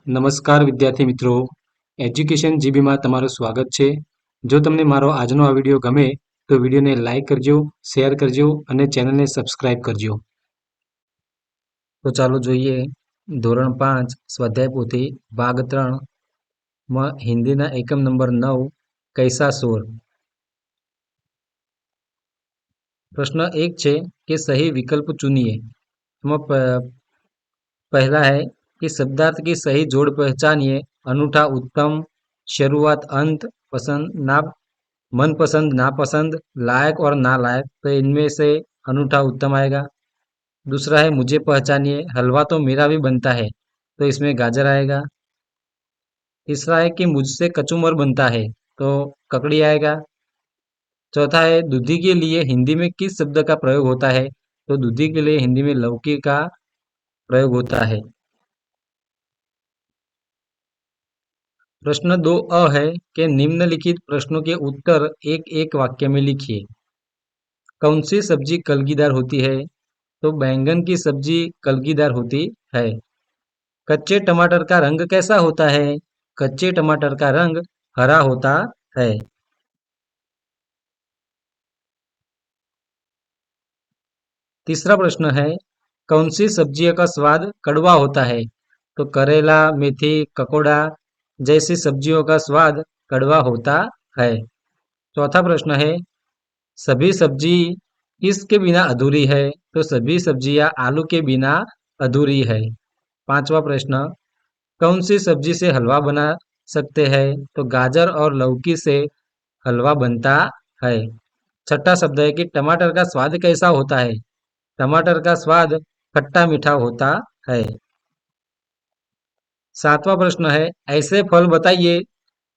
નમસ્કાર વિદ્યાર્થી મિત્રો, એજ્યુકેશન જીબીમાં તમારું સ્વાગત છે. જો તમને મારો આજનો આ વિડીયો ગમે તો વિડીયોને લાઇક કરજો, શેર કરજો અને ચેનલને સબસ્ક્રાઇબ કરજો. તો ચાલો જોઈએ ધોરણ 5 સ્વાધ્યાય પોથી ભાગ 3 માં હિન્દીના એકમ નંબર 9 कैसा शोर. प्रश्न 1 છે કે सही विकल्प चुनिए. એમાં पहला है कि शब्दार्थ की सही जोड़ पहचानिए. अनूठा, उत्तम, शुरुआत, अंत, पसंद, ना, मनपसंद, नापसंद, लायक और नालायक. तो इनमें से अनूठा उत्तम आएगा. दूसरा है मुझे पहचानिए. हलवा तो मेरा भी बनता है, तो इसमें गाजर आएगा. तीसरा है कि मुझसे कचूमर बनता है, तो ककड़ी आएगा. चौथा है दूधी के लिए हिंदी में किस शब्द का प्रयोग होता है, तो दूधी के लिए हिंदी में लौकी का प्रयोग होता है. प्रश्न 2 अ है कि निम्नलिखित प्रश्नों के उत्तर एक एक वाक्य में लिखिए. कौन सी सब्जी कलगीदार होती है, तो बैंगन की सब्जी कलगीदार होती है. कच्चे टमाटर का रंग कैसा होता है, कच्चे टमाटर का रंग हरा होता है. तीसरा प्रश्न है कौन सी सब्जियों का स्वाद कड़वा होता है, तो करेला, मेथी, ककोड़ा जैसी सब्जियों का स्वाद कड़वा होता है. चौथा प्रश्न है सभी सब्जी किसके बिना अधूरी है, तो सभी सब्जियां आलू के बिना अधूरी है. पांचवा प्रश्न कौन सी सब्जी से हलवा बना सकते हैं, तो गाजर और लौकी से हलवा बनता है. छठा शब्द है कि टमाटर का स्वाद कैसा होता है, टमाटर का स्वाद खट्टा मीठा होता है. सातवां प्रश्न है ऐसे फल बताइए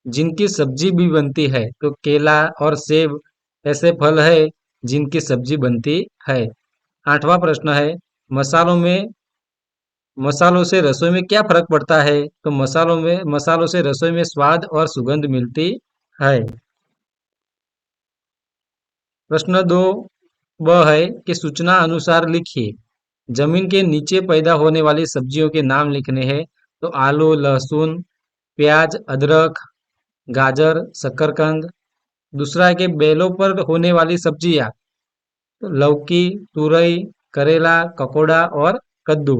जिनकी सब्जी भी बनती है, तो केला और सेब ऐसे फल है जिनकी सब्जी बनती है. आठवां प्रश्न है मसालों से रसोई में क्या फर्क पड़ता है, तो मसालों से रसोई में स्वाद और सुगंध मिलती है. प्रश्न 2 ब है कि सूचना अनुसार लिखिए. जमीन के नीचे पैदा होने वाली सब्जियों के नाम लिखने हैं, तो आलू, लहसुन, प्याज, अदरक, गाजर, शकरकंद. दूसरा है कि बेलों पर होने वाली सब्जियां, तो लौकी, तुरई, करेला, ककोड़ा और कद्दू.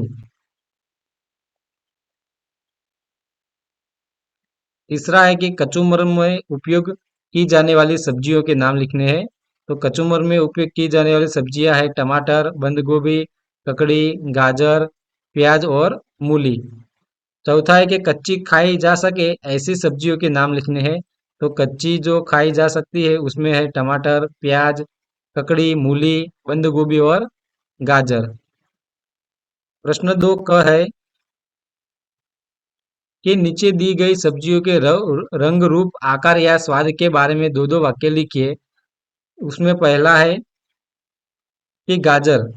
तीसरा है कि कचूमर में उपयोग की जाने वाली सब्जियों के नाम लिखने हैं, तो कचूमर में उपयोग की जाने वाली सब्जियां है टमाटर, बंद गोभी, ककड़ी, गाजर, प्याज और मूली. चौथा है कि कच्ची खाई जा सके ऐसी सब्जियों के नाम लिखने हैं, तो कच्ची जो खाई जा सकती है उसमें है टमाटर, प्याज, ककड़ी, मूली, बंद गोभी और गाजर. प्रश्न 2 क है कि नीचे दी गई सब्जियों के रंग, रूप, आकार या स्वाद के बारे में दो दो वाक्य लिखिए. उसमें पहला है कि गाजर,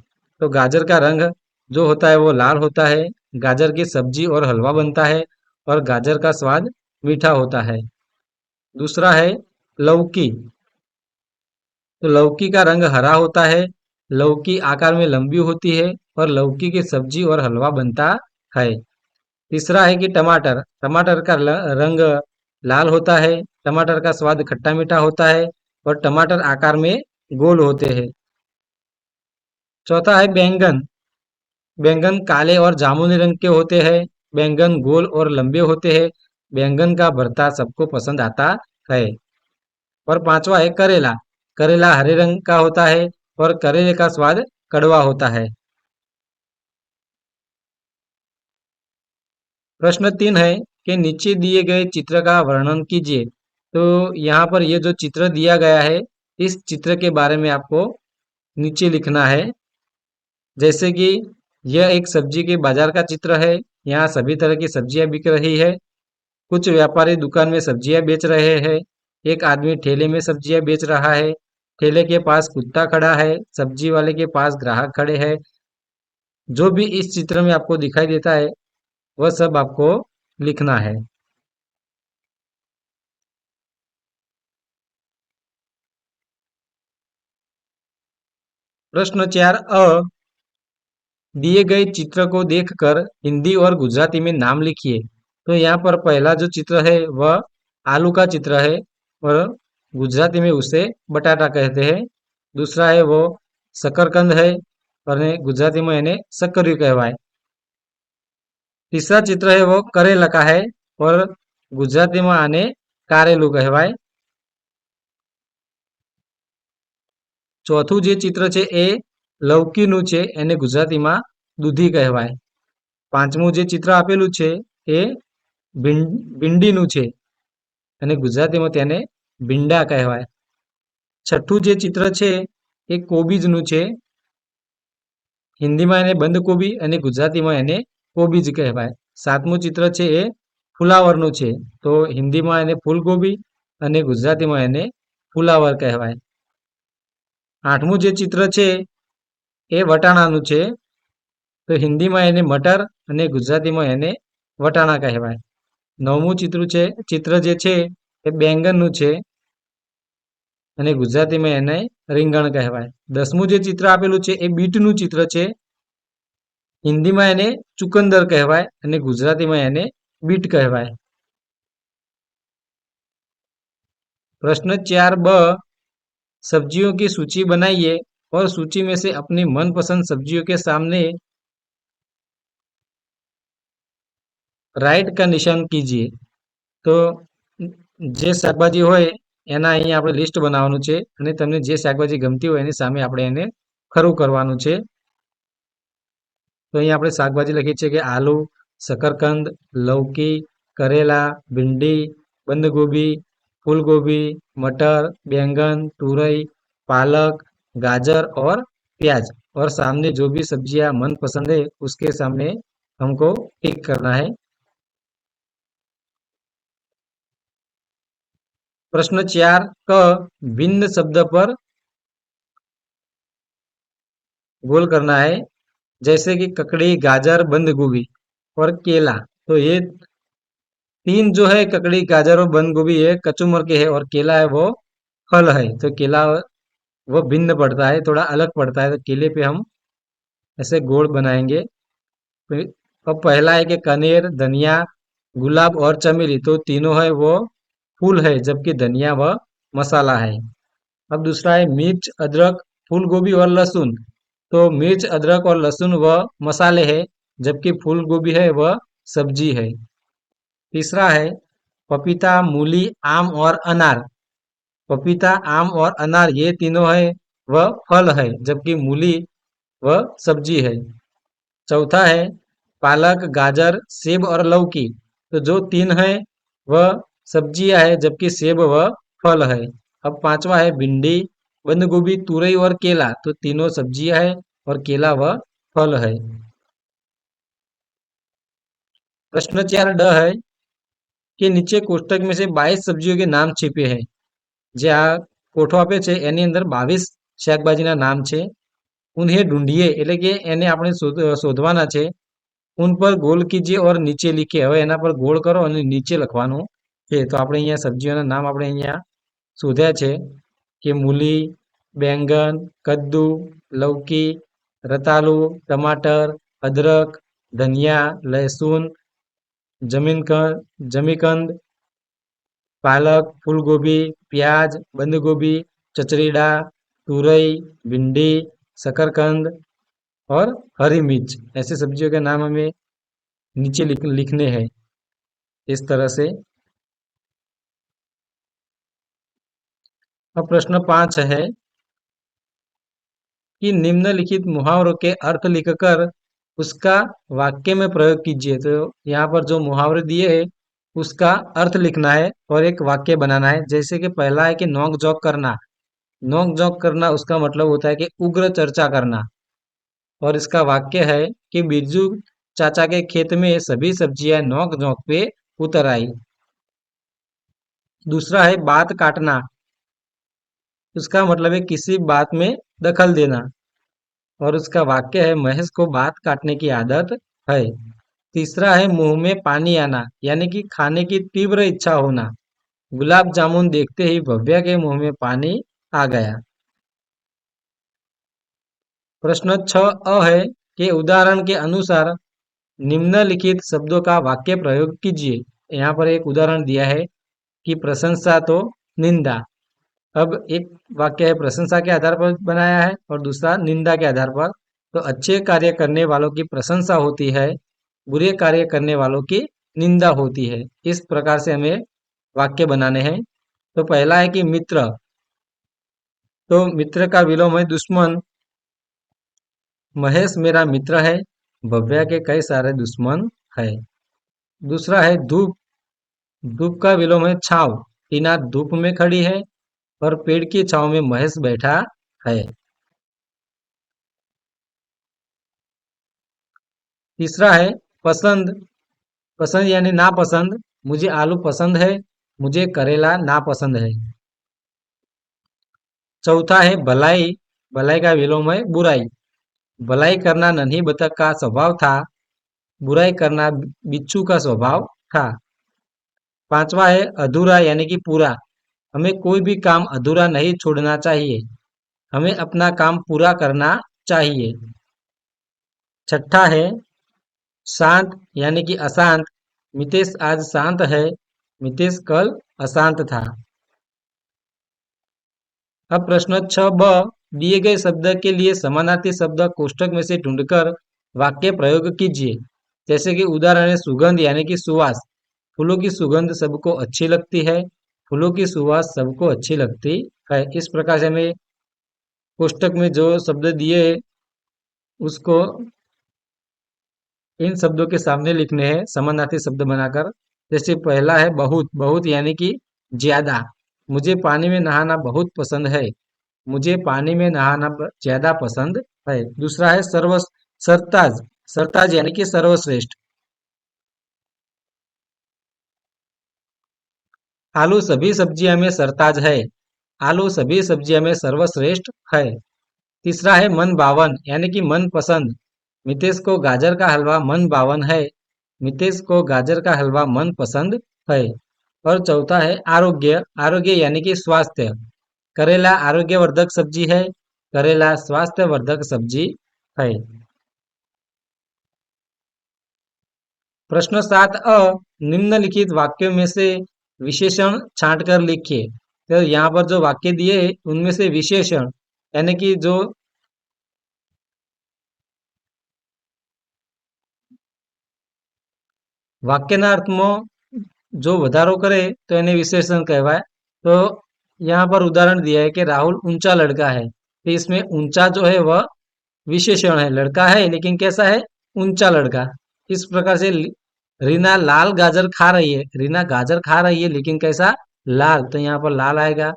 तो गाजर का रंग जो होता है वो लाल होता है. गाजर की सब्जी और हलवा बनता है और गाजर का स्वाद मीठा होता है. दूसरा है लौकी, तो लौकी का रंग हरा होता है. लौकी आकार में लंबी होती है और लौकी की सब्जी और हलवा बनता है. तीसरा है कि टमाटर, टमाटर का रंग लाल होता है. टमाटर का स्वाद खट्टा मीठा होता है और टमाटर आकार में गोल होते हैं. चौथा है बैंगन, बैंगन काले और जामुनी रंग के होते हैं. बैंगन गोल और लंबे होते हैं. बैंगन का भरता सबको पसंद आता है. और पांचवा है करेला, करेला हरे रंग का होता है और करेले का स्वाद कड़वा होता है. प्रश्न 3 है कि नीचे दिए गए चित्र का वर्णन कीजिए. तो यहाँ पर ये जो चित्र दिया गया है इस चित्र के बारे में आपको नीचे लिखना है. जैसे कि यह एक सब्जी के बाजार का चित्र है. यहाँ सभी तरह की सब्जियां बिक रही है. कुछ व्यापारी दुकान में सब्जियां बेच रहे हैं. एक आदमी ठेले में सब्जियां बेच रहा है. ठेले के पास कुत्ता खड़ा है. सब्जी वाले के पास ग्राहक खड़े हैं. जो भी इस चित्र में आपको दिखाई देता है वह सब आपको लिखना है. प्रश्न 4 अ दिए गए चित्र को देखकर हिंदी और गुजराती में नाम लिखिए. तो यहाँ पर पहला जो चित्र है वह आलू का चित्र है और गुजराती में उसे बटाटा कहते हैं। दूसरा है वो शकरकंद है और गुजराती में એને सक्करिયું કહેવાય। तीसरा चित्र है वो करेला का है और गुजराती में આને કારેલું કહેવાય। ચોથું જે ચિત્ર છે એ લૌકીનું છે, એને ગુજરાતીમાં દૂધી કહેવાય। પાંચમું જે ચિત્ર આપેલું છે એ ભીંડીનું છે અને ગુજરાતીમાં તેને ભીંડા કહેવાય। છઠ્ઠું જે ચિત્ર છે એ કોબીજનું છે, હિન્દીમાં એને બંધકોબી અને ગુજરાતીમાં એને કોબીજ કહેવાય। સાતમું ચિત્ર છે એ ફુલાવરનું છે, તો હિન્દીમાં એને ફૂલગોબી અને ગુજરાતીમાં એને ફુલાવર કહેવાય। આઠમું જે ચિત્ર છે એ વટાણાનું છે, તો હિન્દીમાં એને મટર અને ગુજરાતીમાં એને વટાણા કહેવાય। નવમું ચિત્ર જે છે એ બેંગનનું છે અને ગુજરાતીમાં એને રીંગણ કહેવાય। દસમું જે ચિત્ર આપેલું છે એ બીટનું ચિત્ર છે, હિન્દીમાં એને ચુકંદર કહેવાય અને ગુજરાતીમાં એને बीट कहवाय। प्रश्न 4 ब, सब्जियों की सूची बनाइए और सूची में से अपनी मनपसंद सब्जियों के सामने राइट का निशान कीजिए। तो जे शाकभाजी होय एना अहीं आपणे लिस्ट बनाववानुं छे अने तमने जे शाकभाजी गमती होय एनी सामे आपणे एने खरुं करवानुं छे। तो अहीं आपणे शाकभाजी लखी छे के आलू, शकरकंद, लौकी, करेला, भिंडी, बंदगोभी, फूलगोभी, मटर, बैंगन, तुरई, पालक, गाजर और प्याज, और सामने जो भी सब्जियां मनपसंद है उसके सामने हमको टिक करना है। प्रश्न 4 क, भिन्न शब्द पर गोल करना है, जैसे कि ककड़ी, गाजर, बंद गोभी और केला। तो ये तीन जो है ककड़ी, गाजर और बंद गोभी है कचुमर के है और केला है वो फल है। तो केला वो भिन्न पड़ता है, थोड़ा अलग पड़ता है, तो केले पे हम ऐसे गोल बनाएंगे। अब पहला है कि कनेर, धनिया, गुलाब और चमेली, तो तीनों है वो फूल है, जबकि धनिया वह मसाला है। अब दूसरा है मिर्च, अदरक, फूल गोभी और लहसुन, तो मिर्च, अदरक और लहसुन वह मसाले है, जबकि फूल गोभी है वह सब्जी है। तीसरा है पपीता, मूली, आम और अनार, पपीता, आम और अनार ये तीनों है वह फल है, जबकि मूली वह सब्जी है। चौथा है पालक, गाजर, सेब और लौकी, तो जो तीन है वह सब्जियां है, जबकि सेब वह फल है। अब पांचवा है भिंडी, बंद गोभी, तुरई और केला, तो तीनों सब्जियां है और केला वह फल है। प्रश्न 4 ड है कि नीचे कोष्टक में से 22 सब्जियों के नाम छिपे हैं। जे आ कोठो आपे छे एनी अंदर 22 शाकभाजीना नाम छे। उन्हें ढूंढिए एटले के एने आपणे शोधवाना छे। उन पर गोल कीजिए और नीचे लिखिए। हवे एना पर गोल करो अने नीचे लखवानुं छे। तो आपणे अहींया सब्जीओना नाम आपणे अहींया शोध्या छे के मूली, बैंगन, कद्दू, लौकी, रतालू, टमाटर, अदरक, धनिया, लहसुन, जमीकंद, पालक, फूलगोभी, प्याज, बंदगोभी, चचरीडा, तुरई, भिंडी, शकरकंद और हरी मिर्च, ऐसी सब्जियों के नाम हमें नीचे लिखने हैं इस तरह से। अब प्रश्न 5 है कि निम्नलिखित मुहावरों के अर्थ लिखकर उसका वाक्य में प्रयोग कीजिए। तो यहाँ पर जो मुहावरे दिए हैं उसका अर्थ लिखना है और एक वाक्य बनाना है। जैसे कि पहला है कि नोक झोंक करना, नोक झोंक करना उसका मतलब होता है कि उग्र चर्चा करना, और इसका वाक्य है कि बिरजू चाचा के खेत में सभी सब्जियां नोक झोंक पे उतर आई। दूसरा है बात काटना, उसका मतलब है किसी बात में दखल देना, और उसका वाक्य है महेश को बात काटने की आदत है। तीसरा है मुंह में पानी आना, यानी कि खाने की तीव्र इच्छा होना, गुलाब जामुन देखते ही भव्या के मुंह में पानी आ गया। प्रश्न 6 अ है कि उदाहरण के अनुसार निम्नलिखित शब्दों का वाक्य प्रयोग कीजिए। यहाँ पर एक उदाहरण दिया है कि प्रशंसा तो निंदा। अब एक वाक्य है प्रशंसा के आधार पर बनाया है और दूसरा निंदा के आधार पर। तो अच्छे कार्य करने वालों की प्रशंसा होती है, बुरे कार्य करने वालों की निंदा होती है। इस प्रकार से हमें वाक्य बनाने हैं। तो पहला है कि मित्र, तो मित्र का विलोम है दुश्मन। महेश मेरा मित्र है, भव्या के कई सारे दुश्मन है। दूसरा है धूप, धूप का विलोम है छाव। टीना धूप में खड़ी है और पेड़ की छाव में महेश बैठा है। तीसरा है पसंद, पसंद यानी नापसंद। मुझे आलू पसंद है, मुझे करेला नापसंद है। चौथा है भलाई, भलाई का विलोम है बुराई। भलाई करना नन्ही बतख का स्वभाव था, बुराई करना बिच्छू का स्वभाव था। पांचवा है अधूरा यानी कि पूरा। हमें कोई भी काम अधूरा नहीं छोड़ना चाहिए, हमें अपना काम पूरा करना चाहिए। छठा है शांत यानी कि अशांत। मितेश आज शांत है, मितेश कल अशांत था। अब प्रश्न 6 ब, दिए गए शब्द के लिए समानार्थी शब्द कोष्ठक में से ढूंढकर वाक्य प्रयोग कीजिए। जैसे कि उदाहरण है सुगंध यानी कि सुवास। फूलों की सुगंध सबको अच्छी लगती है, फूलों की सुवास सबको अच्छी लगती है। इस प्रकार से हमें कोष्ठक में जो शब्द दिए उसको इन शब्दों के सामने लिखने हैं समानार्थी शब्द बनाकर। जैसे पहला है बहुत, बहुत यानी कि ज्यादा। मुझे पानी में नहाना बहुत पसंद है, मुझे पानी में नहाना ज्यादा पसंद है। दूसरा है सर्व, सरताज, सरताज यानी कि सर्वश्रेष्ठ। आलू सभी सब्जियों में सरताज है, आलू सभी सब्जियों में सर्वश्रेष्ठ है। तीसरा है मन भावन यानी कि मन पसंद। मितेश को गाजर का हलवा मन भावन है, मितेश को गाजर का हलवा मन पसंद है। और चौथा है आरोग्य, आरोग्य यानी कि स्वास्थ्य। करेला आरोग्यवर्धक सब्जी है, करेला स्वास्थ्यवर्धक सब्जी है। प्रश्न 7 अ, निम्नलिखित वाक्यों में से विशेषण छांटकर लिखिए। तो यहाँ पर जो वाक्य दिए उनमें से विशेषण यानी कि जो વાક્યના અર્થમાં જો વધારો કરે તો એને વિશેષણ કહેવાય। तो यहाँ पर उदाहरण दिया है कि राहुल ऊंचा लड़का है, तो इसमें ऊंचा जो है वह विशेषण है। लड़का है लेकिन कैसा है, ऊंचा लड़का। इस प्रकार से रीना लाल गाजर खा रही है, रीना गाजर खा रही है लेकिन कैसा, लाल, तो यहाँ पर लाल आएगा।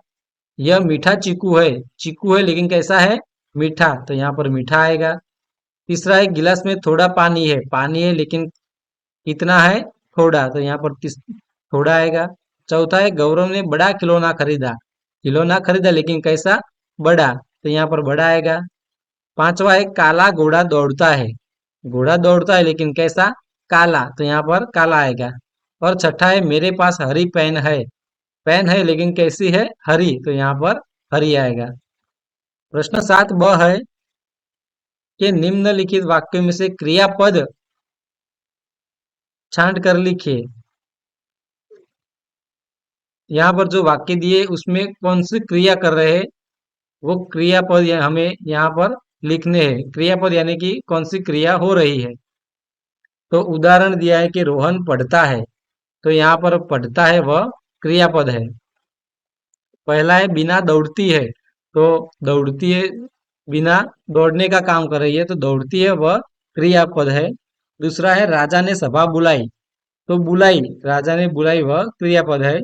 यह मीठा चीकू है, चीकू है लेकिन कैसा है, मीठा, तो यहाँ पर मीठा आएगा। तीसरा है गिलास में थोड़ा पानी है, पानी है लेकिन कितना है, थोड़ा, तो यहाँ पर थोड़ा आएगा। चौथा है गौरव ने बड़ा खिलौना खरीदा, खिलौना खरीदा लेकिन कैसा, बड़ा, तो यहाँ पर बड़ा आएगा। पांचवा है काला घोड़ा दौड़ता है, घोड़ा दौड़ता है लेकिन कैसा, काला, तो यहाँ पर काला आएगा। और छठा है मेरे पास हरी पेन है, पेन है लेकिन कैसी है, हरी, तो यहाँ पर हरी आएगा। प्रश्न 7 ब है कि निम्नलिखित वाक्यों में से क्रियापद छांट कर लिखिए। यहाँ पर जो वाक्य दिए उसमें कौन सी क्रिया कर रहे हैं वो क्रियापद हमें यहाँ पर लिखने हैं। क्रियापद यानी कि कौन सी क्रिया हो रही है। तो उदाहरण दिया है कि रोहन पढ़ता है, तो यहाँ पर पढ़ता है वह क्रियापद है। पहला है बिना दौड़ती है, तो दौड़ती है, बिना दौड़ने का काम कर रही है, तो दौड़ती है वह क्रियापद है। दूसरा है राजा ने सभा बुलाई, तो बुलाई, राजा ने बुलाई वह क्रियापद है।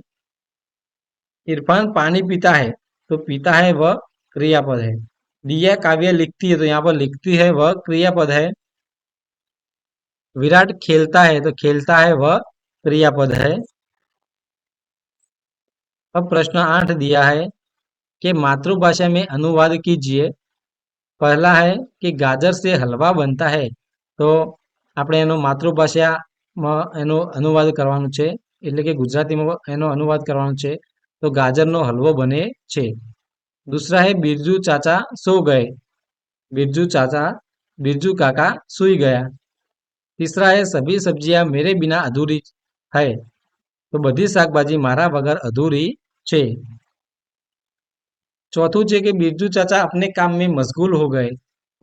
इरफान पानी पीता है, तो पीता है वह क्रियापद है। दिया काव्य लिखती है, तो यहाँ पर लिखती है वह क्रियापद है। विराट खेलता है, तो खेलता है वह क्रियापद है। अब प्रश्न 8 दिया है कि मातृभाषा में अनुवाद कीजिए। पहला है कि गाजर से हलवा बनता है, तो આપણે એનો માતૃભાષામાં એનો અનુવાદ કરવાનો છે, એટલે કે ગુજરાતીમાં એનો अनुवाद કરવાનો છે। तो ગાજરનો હલવો બને છે। दूसरा है बिरजू चाचा सो गए, बिरजू चाचा, बिरजू काका सुई गया। तीसरा है सभी सब्जियां मेरे बिना अधूरी है। तो बधी शाकभाजी मारा वगर अधूरी छे। चौथું છે કે બિરજુ ચાચા अपने काम में मशगूल हो गए।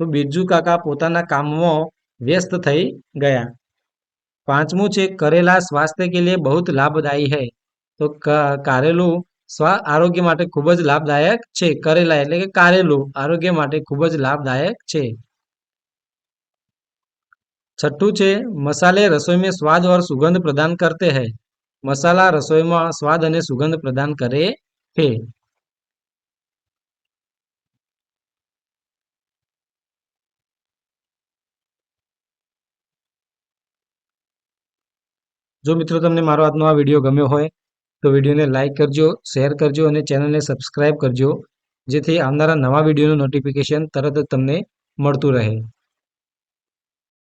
तो बिरजू काका પોતાના કામમાં વ્યસ્ત થઈ ગયા। પાંચમું છે करेला स्वास्थ्य के लिए बहुत लाभदायी है। तो કારેલું આરોગ્ય માટે ખૂબ જ લાભદાયક છે। કરેલા એટલે કે કારેલું આરોગ્ય માટે ખૂબ જ લાભદાયક છે। छठू છે मसाले रसोई में स्वाद और सुगंध प्रदान करते हैं। मसाला रसोईમાં स्वाद અને સુગંધ પ્રદાન કરે છે। જો મિત્રો તમને મારો આજનો આ વિડીયો ગમ્યો હોય તો વિડીયોને લાઇક કરજો, શેર કરજો અને ચેનલને સબસ્ક્રાઇબ કરજો, જેથી આવનારા નવા વિડીયોનું નોટિફિકેશન તરત જ તમને મળતું રહે।